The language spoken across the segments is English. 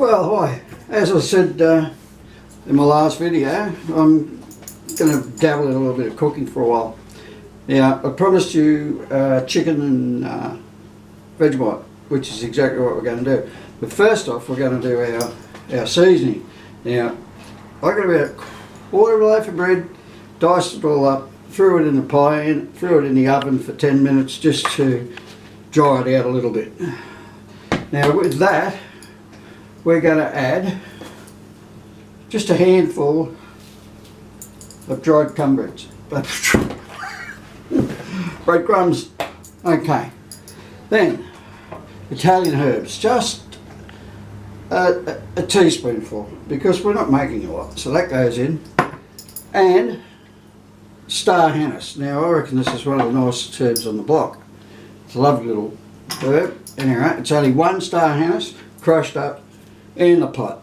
Well, hi. As I said in my last video, I'm going to dabble in a little bit of cooking for a while. Now, I promised you chicken and Vegemite, which is exactly what we're going to do. But first off, we're going to do our seasoning. Now, I got about a quarter of a loaf of bread, diced it all up, threw it in the pan, threw it in the oven for 10 minutes just to dry it out a little bit. Now, with that, we're going to add just a handful of dried cornbreads. Breadcrumbs. Okay. Then Italian herbs, just a teaspoonful, because we're not making a lot, so that goes in. And star anise. Now I reckon this is one of the nicest herbs on the block. It's a lovely little herb. Anyway, it's only one star anise crushed up in the pot.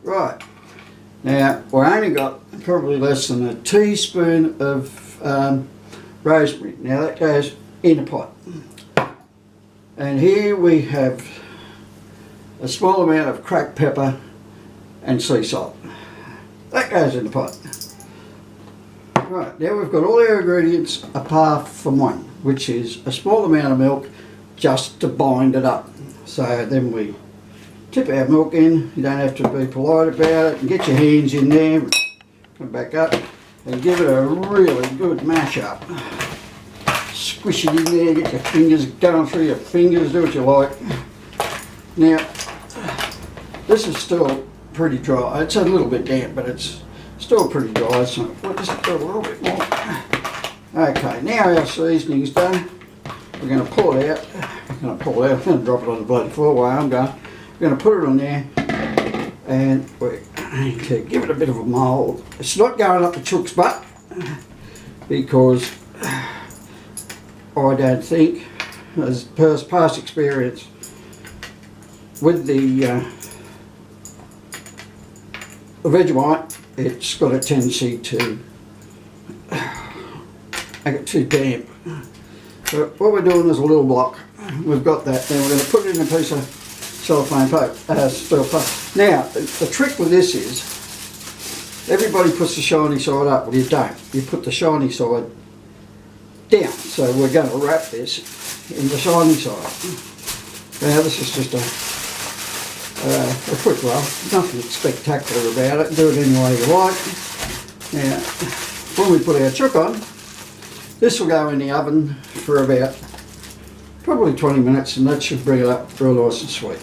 Right. Now we've only got probably less than a teaspoon of rosemary. Now that goes in a pot. And here we have a small amount of cracked pepper and sea salt. That goes in the pot. Right, now we've got all our ingredients apart from one, which is a small amount of milk just to bind it up. So then we tip our milk in. You don't have to be polite about it, and get your hands in there, come back up and give it a really good mash up. Squish it in there, get your fingers going through your fingers, do what you like. Now, this is still pretty dry. It's a little bit damp, but it's still pretty dry, so we'll just do a little bit more. Okay, now our seasoning's done. We're going to pull it out. I'm going to drop it on the bloody floor while I'm going. We're going to put it on there, and we're going to give it a bit of a mould. It's not going up the chook's butt, because I don't think, as per past experience, with the Vegemite, it's got a tendency to make it too damp. So what we're doing is a little block. We've got that. Then we're going to put it in a piece of cellophane paper, steel plate. Now, the trick with this is, everybody puts the shiny side up. Well, you don't. You put the shiny side down. So we're going to wrap this in the shiny side. Now, this is just a quick roll. Nothing spectacular about it. Do it any way you like. Now, when we put our chook on, this will go in the oven for about probably 20 minutes, and that should bring it up real nice and sweet.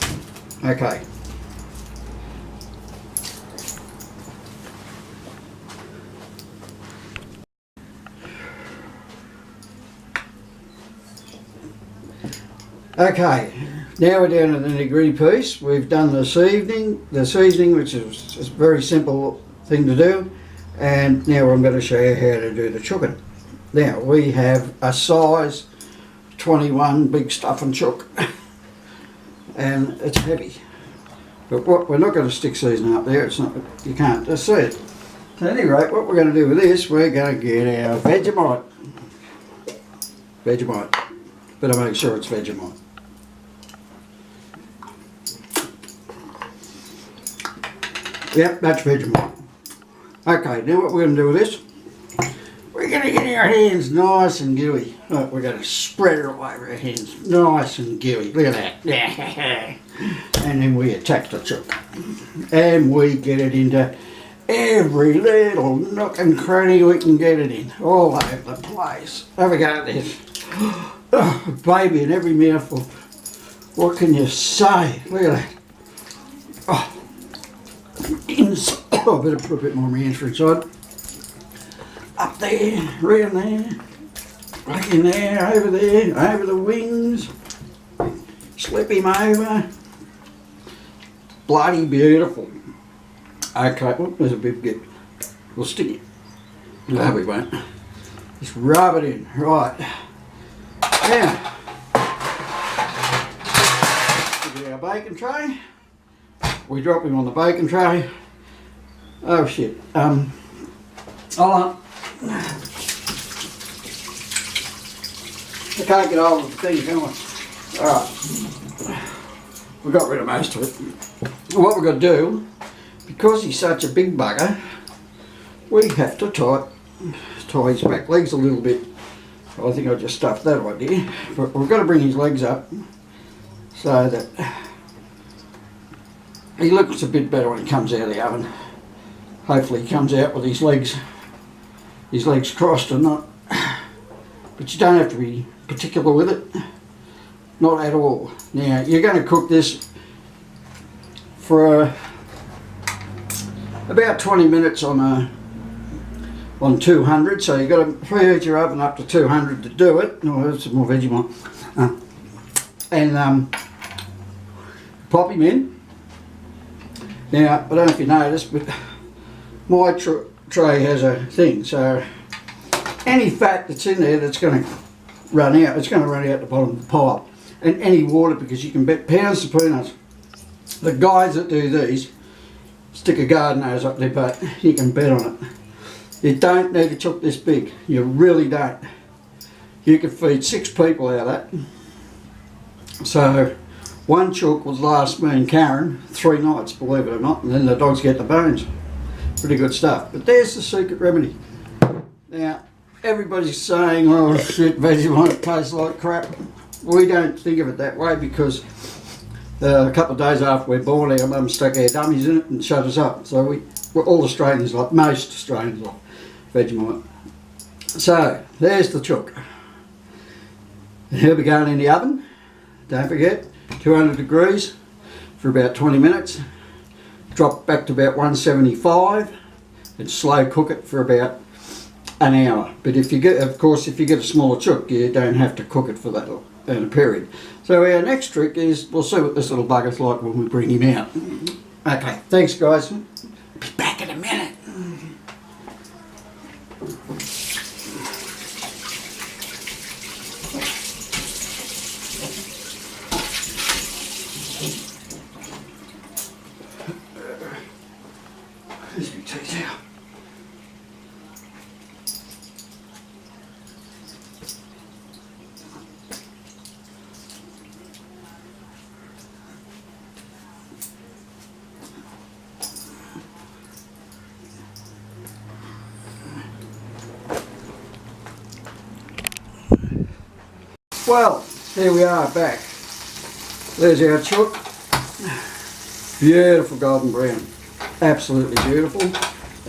Okay. Okay, now we're down to the nitty-gritty piece. We've done the seasoning, which is a very simple thing to do, and now I'm going to show you how to do the chicken. Now we have a size 21 big stuffing chook, and it's heavy. But what we're not going to stick seasoning up there. It's not. You can't just see it. So at any rate, what we're going to do with this, we're going to get our Vegemite. Better make sure it's Vegemite. Yep, that's Vegemite. Okay, now what we're going to do with this, we're going to get our hands nice and gooey. Look, we're going to spread it all over our hands, nice and gooey. Look at that. And then we attack the chook. And we get it into every little nook and cranny we can get it in, all over the place. Have a go at this. Oh, baby in every mouthful. What can you say? Look at that. Oh. Oh, I better put a bit more ranch inside. Up there, around there, back in there, over the wings. Slip him over. Bloody beautiful. Okay, oh, there's a bit good. We'll stick it. No, we won't. Just rub it in. Right. Now, we get our bacon tray. We drop him on the bacon tray. Oh shit. Hold on. I can't get hold of the thing, can I? Alright. We got rid of most of it. what we're going to do, because he's such a big bugger, we have to tie his back legs a little bit. I think I just stuffed that idea, but we've got to bring his legs up so that he looks a bit better when he comes out of the oven. Hopefully he comes out with his legs crossed and not, but you don't have to be particular with it, not at all. Now you're going to cook this for about 20 minutes on 200, so you've got to preheat your oven up to 200 to do it. Oh, there's some more Vegemite. And pop him in. Now, I don't know if you noticed, but my tray has a thing, so any fat that's in there that's going to run out, it's going to run out the bottom of the pile. And any water, because you can bet pounds of peanuts. The guys that do these stick a garden hose up their butt, you can bet on it. You don't need a chook this big, you really don't. You could feed 6 people out of that. So one chook would last me and Karen 3 nights, believe it or not, and then the dogs get the bones. Pretty good stuff. But there's the secret remedy. Now, everybody's saying, oh shit, Vegemite tastes like crap. We don't think of it that way because a couple of days after we're born, our mum stuck our dummies in it and shut us up. So we're all Australians, like most Australians, like Vegemite. So there's the chook. He'll be going in the oven. Don't forget, 200 degrees for about 20 minutes. Drop back to about 175 and slow cook it for about an hour. But if you get, of course, if you get a smaller chook, you don't have to cook it for that in a period. So our next trick is, we'll see what this little bugger's like when we bring him out. Okay, thanks guys. Be back in a minute. Here's my tea towel. Well, here we are back. There's our chook. Beautiful golden brown. Absolutely beautiful.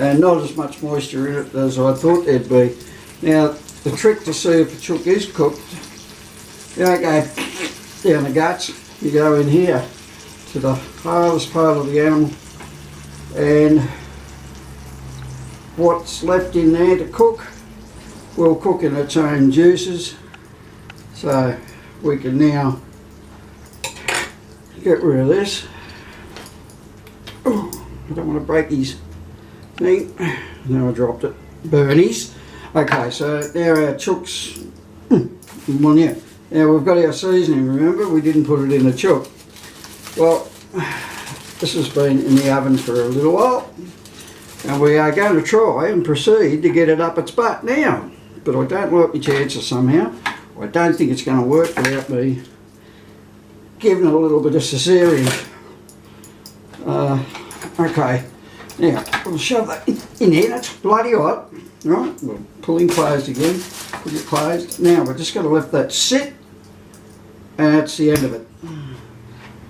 And not as much moisture in it as I thought there'd be. Now, the trick to see if the chook is cooked, you don't go down the guts, you go in here to the hardest part of the animal, and what's left in there to cook will cook in its own juices. So we can now get rid of this. Oh, I don't want to break his thing. Now I dropped it. Burnies. Okay, so now our chooks. Well, yeah. Now we've got our seasoning. Remember, we didn't put it in the chook. Well, this has been in the oven for a little while, and we are going to try and proceed to get it up its butt now. But I don't like my chances somehow. I don't think it's going to work without me giving it a little bit of cesarean. Okay, now we'll shove that in there. That's bloody hot. Right, we'll pull him closed again. Put it closed. Now we're just going to let that sit, and that's the end of it.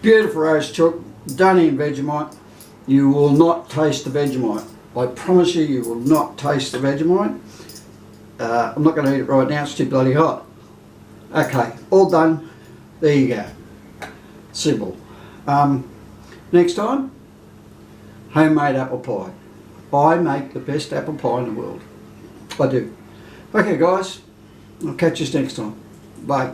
Beautiful roast chook, done in Vegemite. You will not taste the Vegemite. I promise you, you will not taste the Vegemite. I'm not going to eat it right now, it's too bloody hot. Okay, all done. There you go. Simple. Next time, homemade apple pie. I make the best apple pie in the world. I do. Okay guys, I'll catch you next time. Bye.